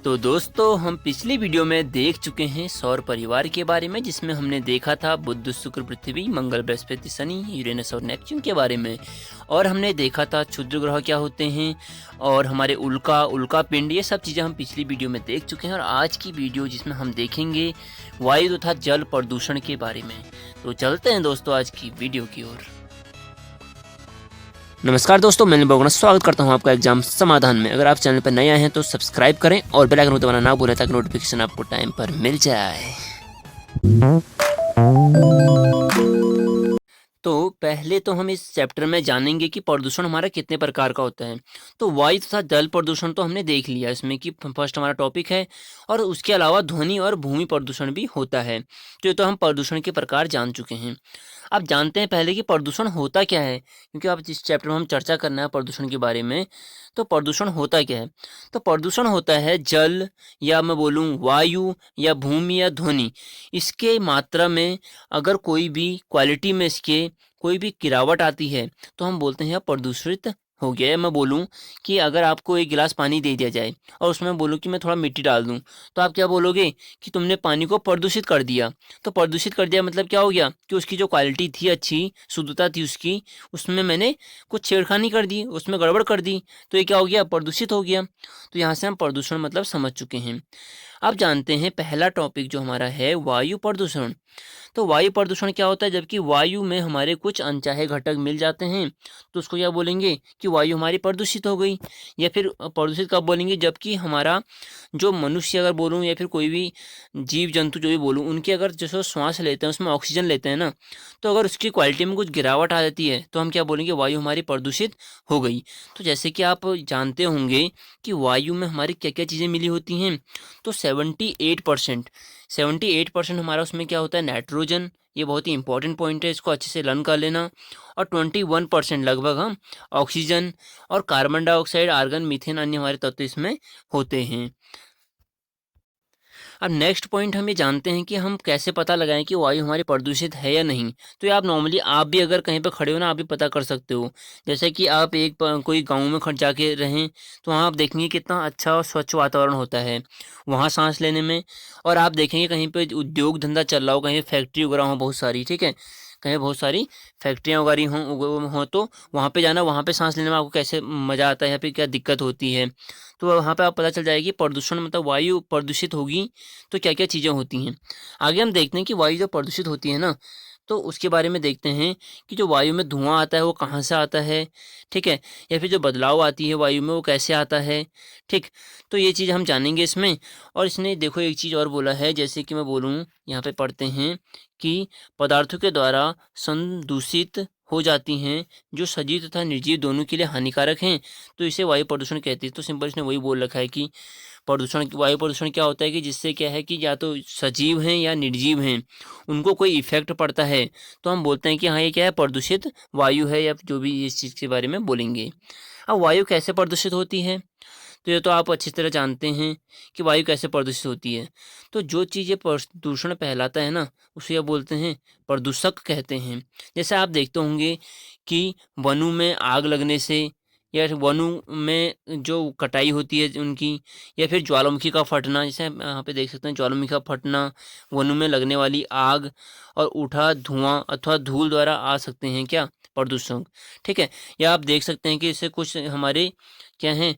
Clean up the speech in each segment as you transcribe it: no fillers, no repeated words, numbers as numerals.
तो दोस्तों हम पिछली वीडियो में देख चुके हैं सौर परिवार के बारे में, जिसमें हमने देखा था बुध, शुक्र, पृथ्वी, मंगल, बृहस्पति, शनि, यूरेनस और नेपच्यून के बारे में। और हमने देखा था क्षुद्र ग्रह क्या होते हैं और हमारे उल्का पिंड, ये सब चीज़ें हम पिछली वीडियो में देख चुके हैं। और आज की वीडियो जिसमें हम देखेंगे वायु तथा जल प्रदूषण के बारे में। तो चलते हैं दोस्तों आज की वीडियो की ओर। नमस्कार दोस्तों, मैं बोगना स्वागत करता हूं आपका एग्जाम समाधान में। अगर आप चैनल पर नए आए हैं तो सब्सक्राइब करें और बेल आइकन दबाना ना भूलें ताकि नोटिफिकेशन आपको टाइम पर मिल जाए। तो पहले तो हम इस चैप्टर में जानेंगे कि प्रदूषण हमारा कितने प्रकार का होता है। तो वायु तथा जल प्रदूषण तो हमने देख लिया इसमें कि फर्स्ट हमारा टॉपिक है, और उसके अलावा ध्वनि और भूमि प्रदूषण भी होता है। तो ये तो हम प्रदूषण के प्रकार जान चुके हैं। अब जानते हैं पहले कि प्रदूषण होता क्या है, क्योंकि अब इस चैप्टर में हम चर्चा करना है प्रदूषण के बारे में। तो प्रदूषण होता क्या है? तो प्रदूषण होता है जल, या मैं बोलूँ वायु, या भूमि, या ध्वनि, इसके मात्रा में अगर कोई भी क्वालिटी में इसके कोई भी गिरावट आती है तो हम बोलते हैं प्रदूषित हो गया। या मैं बोलूँ कि अगर आपको एक गिलास पानी दे दिया जाए और उसमें बोलूँ कि मैं थोड़ा मिट्टी डाल दूँ, तो आप क्या बोलोगे कि तुमने पानी को प्रदूषित कर दिया। तो प्रदूषित कर दिया मतलब क्या हो गया कि उसकी जो क्वालिटी थी, अच्छी शुद्धता थी उसकी, उसमें मैंने कुछ छेड़खानी कर दी, उसमें गड़बड़ कर दी, तो ये क्या हो गया, प्रदूषित हो गया। तो यहाँ से हम प्रदूषण मतलब समझ चुके हैं। अब जानते हैं पहला टॉपिक जो हमारा है वायु प्रदूषण। तो वायु प्रदूषण क्या होता है? जबकि वायु में हमारे कुछ अनचाहे घटक मिल जाते हैं तो उसको क्या बोलेंगे कि वायु हमारी प्रदूषित हो गई। या फिर प्रदूषित कब बोलेंगे? जबकि हमारा जो मनुष्य अगर बोलूँ या फिर कोई भी जीव जंतु जो भी बोलूँ, उनकी अगर जैसे श्वास लेते हैं उसमें ऑक्सीजन लेते हैं ना, तो अगर उसकी क्वालिटी में कुछ गिरावट आ जाती है तो हम क्या बोलेंगे, वायु हमारी प्रदूषित हो गई। तो जैसे कि आप जानते होंगे कि वायु में हमारी क्या क्या चीज़ें मिली होती हैं। तो 78% हमारा उसमें क्या होता है, नाइट्रोजन। ये बहुत ही इंपॉर्टेंट पॉइंट है, इसको अच्छे से लर्न कर लेना। और 21% लगभग हम ऑक्सीजन और कार्बन डाइऑक्साइड, आर्गन, मीथेन, अन्य हमारे तत्व इसमें होते हैं। अब नेक्स्ट पॉइंट हम ये जानते हैं कि हम कैसे पता लगाएं कि वायु हमारी प्रदूषित है या नहीं। तो ये आप नॉर्मली आप भी अगर कहीं पर खड़े हो ना, आप भी पता कर सकते हो। जैसे कि आप कोई गांव में खड़ जाके रहें तो वहाँ आप देखेंगे कितना अच्छा और स्वच्छ वातावरण होता है वहाँ सांस लेने में। और आप देखेंगे कहीं पे उद्योग धंधा चल रहा हो, कहीं फैक्ट्री वगैरह हो बहुत सारी, ठीक है, कहीं बहुत सारी फैक्ट्रियाँ वगैरह हों तो वहाँ पे जाना, वहाँ पे सांस लेने में आपको कैसे मज़ा आता है या फिर क्या दिक्कत होती है। तो वहाँ पे आप पता चल जाएगी प्रदूषण मतलब वायु प्रदूषित होगी तो क्या क्या चीज़ें होती हैं। आगे हम देखते हैं कि वायु जब प्रदूषित होती है ना, तो उसके बारे में देखते हैं कि जो वायु में धुआं आता है वो कहाँ से आता है, ठीक है, या फिर जो बदलाव आती है वायु में वो कैसे आता है, ठीक। तो ये चीज़ हम जानेंगे इसमें। और इसने देखो एक चीज़ और बोला है, जैसे कि मैं बोलूँ, यहाँ पे पढ़ते हैं कि पदार्थों के द्वारा संदूषित हो जाती हैं जो सजीव तथा निर्जीव दोनों के लिए हानिकारक हैं, तो इसे वायु प्रदूषण कहते हैं। तो सिंपल इसने वही बोल रखा है कि वायु प्रदूषण क्या होता है कि जिससे क्या है कि या तो सजीव हैं या निर्जीव हैं, उनको कोई इफेक्ट पड़ता है, तो हम बोलते हैं कि हाँ ये क्या है, प्रदूषित वायु है, या जो भी इस चीज़ के बारे में बोलेंगे। अब वायु कैसे प्रदूषित होती है? तो ये तो आप अच्छी तरह जानते हैं कि वायु कैसे प्रदूषित होती है। तो जो चीज़ ये प्रदूषण कहलाता है ना, उसे आप बोलते हैं प्रदूषक कहते हैं। जैसे आप देखते होंगे कि वनों में आग लगने से, या फिर वनों में जो कटाई होती है उनकी, या फिर ज्वालामुखी का फटना, जैसे हम यहाँ पे देख सकते हैं ज्वालामुखी का फटना, वनों में लगने वाली आग और उठा धुआं अथवा धूल द्वारा आ सकते हैं क्या, प्रदूषक, ठीक है। या आप देख सकते हैं कि इससे कुछ हमारे क्या हैं,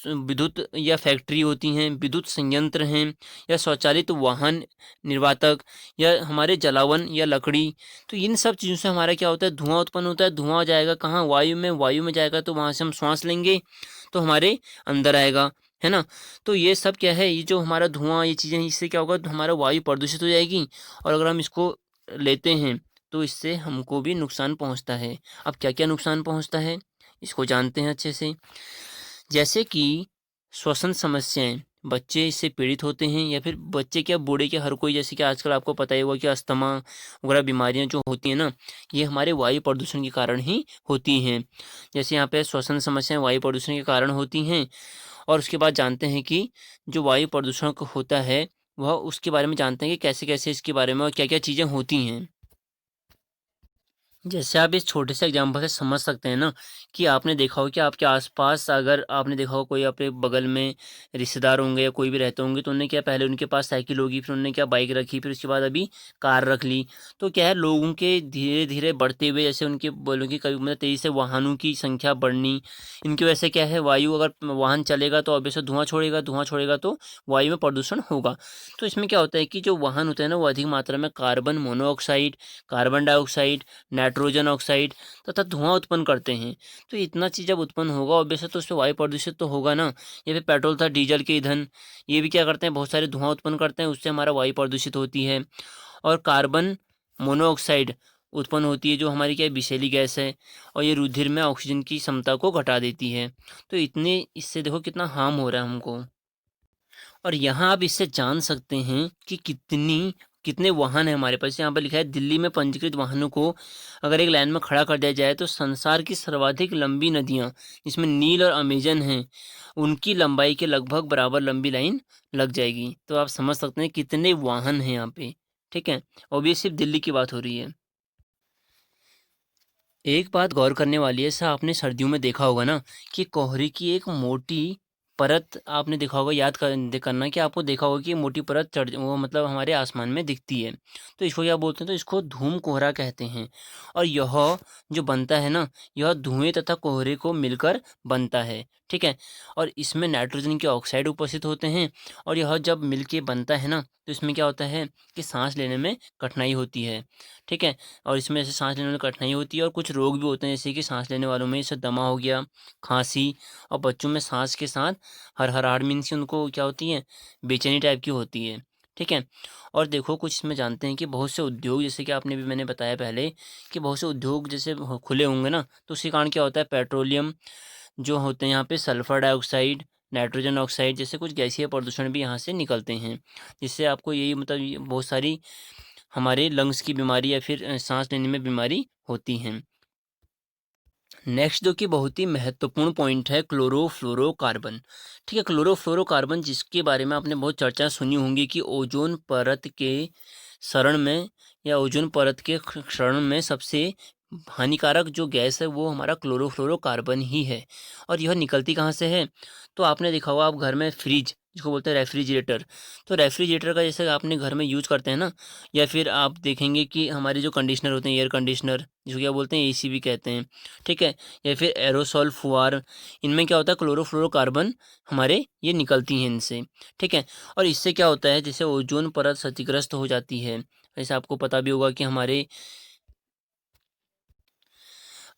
विद्युत या फैक्ट्री होती हैं, विद्युत संयंत्र हैं, या स्वचालित वाहन निर्वातक, या हमारे जलावन या लकड़ी। तो इन सब चीज़ों से हमारा क्या होता है, धुआं उत्पन्न होता है। धुआं जाएगा कहाँ, वायु में जाएगा, तो वहाँ से हम श्वास लेंगे तो हमारे अंदर आएगा, है ना। तो ये सब क्या है, ये जो हमारा धुआं, ये चीज़ें, इससे क्या होगा, तो हमारा वायु प्रदूषित हो जाएगी। और अगर हम इसको लेते हैं तो इससे हमको भी नुकसान पहुँचता है। अब क्या क्या नुकसान पहुँचता है इसको जानते हैं अच्छे से। जैसे कि श्वसन समस्याएं, बच्चे इससे पीड़ित होते हैं, या फिर बच्चे क्या बूढ़े क्या हर कोई, जैसे कि आजकल आपको पता ही होगा कि अस्थमा वगैरह बीमारियां जो होती हैं ना, ये हमारे वायु प्रदूषण के कारण ही होती हैं। जैसे यहाँ पे श्वसन समस्याएं वायु प्रदूषण के कारण होती हैं। और उसके बाद जानते हैं कि जो वायु प्रदूषण होता है वह, उसके बारे में जानते हैं कि कैसे कैसे इसके बारे में और क्या क्या चीज़ें होती हैं। जैसे आप इस छोटे से एग्जाम्पल से समझ सकते हैं ना कि आपने देखा हो कि आपके आसपास अगर आपने देखा हो कोई अपने बगल में रिश्तेदार होंगे या कोई भी रहते होंगे, तो उन्होंने क्या पहले उनके पास साइकिल होगी, फिर उन्होंने क्या बाइक रखी, फिर उसके बाद अभी कार रख ली। तो क्या है, लोगों के धीरे धीरे बढ़ते हुए, जैसे उनके बोलों की कभी मतलब तेजी से वाहनों की संख्या बढ़नी, इनकी वजह से क्या है, वायु अगर वाहन चलेगा तो ऑब्वियसली धुआं छोड़ेगा तो वायु में प्रदूषण होगा। तो इसमें क्या होता है कि जो वाहन होते हैं ना, वो अधिक मात्रा में carbon monoxide, carbon dioxide, nitrogen oxide तथा धुआं उत्पन्न करते हैं। तो इतना चीज़ जब उत्पन्न होगा ऑब्वियसली तो उससे वायु प्रदूषित तो होगा ना। या फिर पेट्रोल तथा डीजल के ईंधन, ये भी क्या करते हैं, बहुत सारे धुआं उत्पन्न करते हैं, उससे हमारा वायु प्रदूषित होती है। और कार्बन मोनोऑक्साइड उत्पन्न होती है, जो हमारी क्या है, विषैली गैस है, और ये रुधिर में ऑक्सीजन की क्षमता को घटा देती है। तो इतने इससे देखो कितना हार्म हो रहा है हमको। और यहाँ आप इससे जान सकते हैं कि कितने वाहन हैं हमारे पास। यहाँ पर लिखा है, दिल्ली में पंजीकृत वाहनों को अगर एक लाइन में खड़ा कर दिया जाए तो संसार की सर्वाधिक लंबी नदियाँ, जिसमें नील और अमेजन हैं, उनकी लंबाई के लगभग बराबर लंबी लाइन लग जाएगी। तो आप समझ सकते हैं कितने वाहन हैं यहाँ पे। ठीक है, और ये सिर्फ दिल्ली की बात हो रही है। एक बात गौर करने वाली है, ऐसा आपने सर्दियों में देखा होगा ना कि कोहरे की एक मोटी परत आपने देखा होगा, करना कि आपको देखा होगा कि ये मोटी परत चढ़ वो मतलब हमारे आसमान में दिखती है। तो इसको क्या बोलते हैं, तो इसको धूम कोहरा कहते हैं। और यह जो बनता है ना, यह धुएं तथा कोहरे को मिलकर बनता है। ठीक है, और इसमें नाइट्रोजन के ऑक्साइड उपस्थित होते हैं, और यह जब मिलके बनता है ना, तो इसमें क्या होता है कि सांस लेने में कठिनाई होती है। ठीक है, और इसमें जैसे साँस लेने में कठिनाई होती है, और कुछ रोग भी होते हैं, जैसे कि साँस लेने वालों में जैसे दमा हो गया, खाँसी, और बच्चों में साँस के साथ हरहराहट मीन्स कि उनको क्या होती है, बेचैनी टाइप की होती है। ठीक है, और देखो कुछ इसमें जानते हैं कि बहुत से उद्योग, जैसे कि आपने भी मैंने बताया पहले कि बहुत से उद्योग जैसे खुले होंगे ना, तो उसके कारण क्या होता है, पेट्रोलियम जो होते हैं यहाँ पे सल्फर डाइऑक्साइड, नाइट्रोजन ऑक्साइड जैसे कुछ गैसीय प्रदूषण भी यहाँ से निकलते हैं। जिससे आपको यही मतलब ये बहुत सारी हमारे लंग्स की बीमारी या फिर साँस लेने में बीमारी होती हैं। नेक्स्ट जो कि बहुत ही महत्वपूर्ण पॉइंट है, क्लोरोफ्लोरोकार्बन। ठीक है, क्लोरोफ्लोरोकार्बन जिसके बारे में आपने बहुत चर्चा सुनी होंगी कि ओजोन परत के शरण में या ओजोन परत के क्षरण में सबसे हानिकारक जो गैस है वो हमारा क्लोरोफ्लोरोकार्बन ही है। और यह निकलती कहाँ से है, तो आपने देखा होगा आप घर में फ्रिज जिसको बोलते हैं रेफ्रिजरेटर, तो रेफ्रिजरेटर का जैसे आपने घर में यूज़ करते हैं ना, या फिर आप देखेंगे कि हमारे जो कंडीशनर होते हैं, एयर कंडीशनर जिसको क्या बोलते हैं, एसी भी कहते हैं। ठीक है, या फिर एरोसॉल फुआर, इनमें क्या होता है, क्लोरोफ्लोरोकार्बन हमारे ये निकलती हैं इनसे। ठीक है, और इससे क्या होता है, जैसे ओजोन परत क्षतिग्रस्त हो जाती है। जैसे आपको पता भी होगा कि हमारे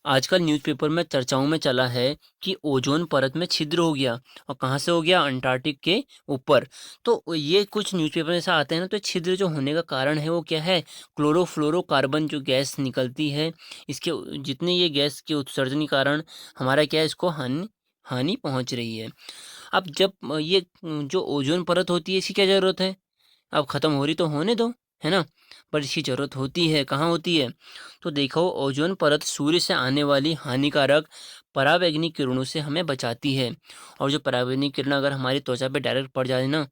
आजकल न्यूज़पेपर में चर्चाओं में चला है कि ओजोन परत में छिद्र हो गया, और कहाँ से हो गया, अंटार्कटिक के ऊपर। तो ये कुछ न्यूज़पेपर ऐसा आते हैं ना, तो छिद्र जो होने का कारण है वो क्या है, क्लोरोफ्लोरोकार्बन जो गैस निकलती है, इसके जितने ये गैस के उत्सर्जन के कारण हमारा क्या है, इसको हानि हानि पहुंच रही है। अब जब ये जो ओजोन परत होती है, इसकी क्या ज़रूरत है, अब ख़त्म हो रही तो होने दो, है ना? पर इसकी ज़रूरत होती है, कहाँ होती है? तो देखो ओजोन परत सूर्य से आने वाली हानिकारक परावैंगनिक किरणों से हमें बचाती है। और जो परावैंगनिक किरण अगर हमारी त्वचा पे डायरेक्ट पड़ जाए ना,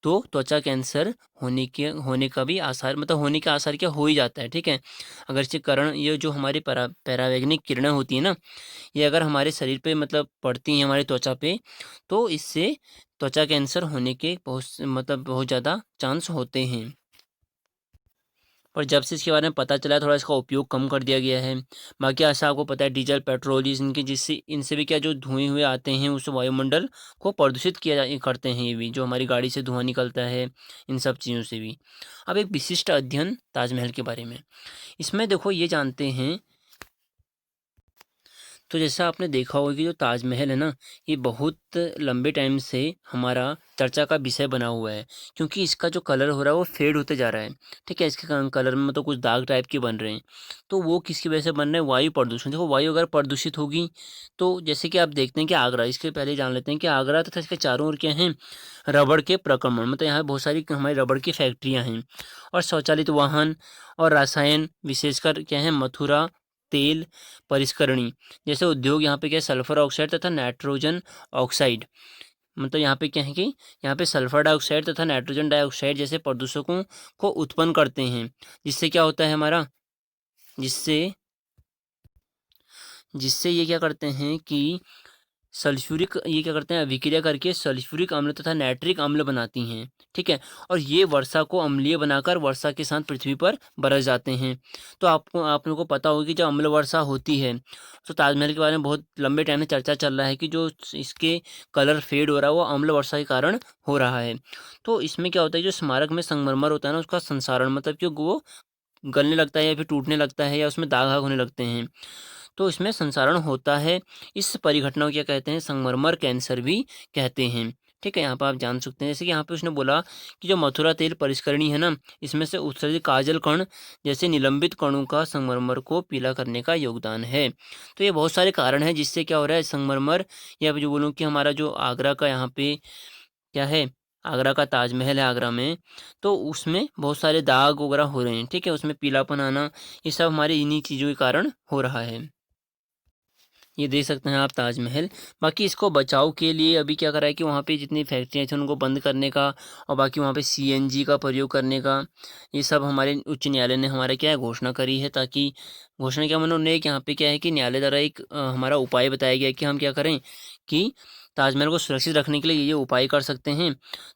तो त्वचा कैंसर होने का भी आसार मतलब होने के आसार क्या हो ही जाता है। ठीक है, अगर इसके कारण ये जो हमारी परावैंगनिक किरणें होती हैं ना, ये अगर हमारे शरीर पे मतलब पड़ती हैं हमारी त्वचा पे, तो इससे त्वचा कैंसर होने के बहुत ज़्यादा चांस होते हैं। पर जब से इसके बारे में पता चला है, थोड़ा इसका उपयोग कम कर दिया गया है। बाकी ऐसा आपको पता है डीज़ल, पेट्रोल इनके जिससे इनसे भी क्या जो धुएँ हुए आते हैं उस वायुमंडल को प्रदूषित करते हैं, ये भी जो हमारी गाड़ी से धुआँ निकलता है, इन सब चीज़ों से भी। अब एक विशिष्ट अध्ययन ताजमहल के बारे में। इसमें देखो ये जानते हैं, तो जैसा आपने देखा होगा कि जो ताजमहल है ना, ये बहुत लंबे टाइम से हमारा चर्चा का विषय बना हुआ है, क्योंकि इसका जो कलर हो रहा है वो फेड होते जा रहा है। ठीक है, इसके कलर में मतलब कुछ दाग टाइप के बन रहे हैं। तो वो किसकी वजह से बन रहे हैं, वायु प्रदूषण। देखो वायु अगर प्रदूषित होगी, तो जैसे कि आप देखते हैं कि आगरा, इसके पहले जान लेते हैं कि आगरा तथा इसके चारों ओर क्या हैं, रबड़ के प्रक्रमण, मतलब यहाँ बहुत सारी हमारी रबड़ की फैक्ट्रियाँ हैं, और स्वचालित वाहन, और रसायन विशेषकर क्या है, मथुरा तेल परिष्करणी जैसे उद्योग, यहाँ पे क्या है, सल्फर ऑक्साइड तथा नाइट्रोजन ऑक्साइड, मतलब यहाँ पे क्या है कि यहाँ पे सल्फर डाइऑक्साइड तथा नाइट्रोजन डाइऑक्साइड जैसे प्रदूषकों को उत्पन्न करते हैं। जिससे क्या होता है हमारा, जिससे जिससे ये क्या करते हैं कि सल्फ्यूरिक ये क्या करते हैं अभिक्रिया करके सल्फ्यूरिक अम्ल तथा नाइट्रिक अम्ल बनाती हैं, ठीक है? और ये वर्षा को अम्लीय बनाकर वर्षा के साथ पृथ्वी पर बरस जाते हैं। तो आपको आप लोगों को पता होगा कि जब अम्ल वर्षा होती है, तो ताजमहल के बारे में बहुत लंबे टाइम से चर्चा चल रहा है कि जो इसके कलर फेड हो रहा है वो अम्ल वर्षा के कारण हो रहा है। तो इसमें क्या होता है जो स्मारक में संगमरमर होता है ना उसका संसारण मतलब कि वो गलने लगता है या फिर टूटने लगता है या उसमें दाग-दाग होने लगते हैं। तो इसमें संसारण होता है। इस परिघटना को क्या कहते हैं संगमरमर कैंसर भी कहते हैं। ठीक है? यहाँ पर आप जान सकते हैं जैसे कि यहाँ पे उसने बोला कि जो मथुरा तेल परिष्करणी है ना, इसमें से उत्सर्जित काजल कण जैसे निलंबित कणों का संगमरमर को पीला करने का योगदान है। तो ये बहुत सारे कारण हैं जिससे क्या हो रहा है संगमरमर या फिर जो बोलूँ कि हमारा जो आगरा का यहाँ पे क्या है, आगरा का ताजमहल है आगरा में, तो उसमें बहुत सारे दाग वगैरह हो रहे हैं, ठीक है? उसमें पीलापन आना, ये सब हमारे इन्हीं चीज़ों के कारण हो रहा है। ये देख सकते हैं आप ताजमहल। बाकी इसको बचाव के लिए अभी क्या करा है कि वहाँ पे जितनी फैक्ट्रियाँ थी उनको बंद करने का और बाकी वहाँ पे सीएनजी का प्रयोग करने का, ये सब हमारे उच्च न्यायालय ने हमारा क्या है घोषणा करी है ताकि घोषणा क्या उन्होंने एक यहाँ पे क्या है कि न्यायालय द्वारा एक हमारा उपाय बताया गया है कि हम क्या करें कि ताजमहल को सुरक्षित रखने के लिए ये उपाय कर सकते हैं।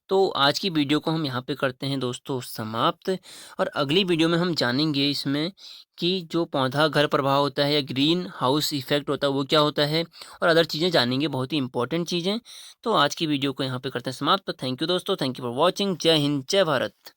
तो आज की वीडियो को हम यहाँ पे करते हैं दोस्तों समाप्त और अगली वीडियो में हम जानेंगे इसमें कि जो पौधा घर प्रभाव होता है या ग्रीन हाउस इफ़ेक्ट होता है वो क्या होता है और अदर चीज़ें जानेंगे बहुत ही इंपॉर्टेंट चीज़ें। तो आज की वीडियो को यहाँ पे करते हैं समाप्त। तो थैंक यू दोस्तों, थैंक यू फॉर वॉचिंग। जय हिंद, जय भारत।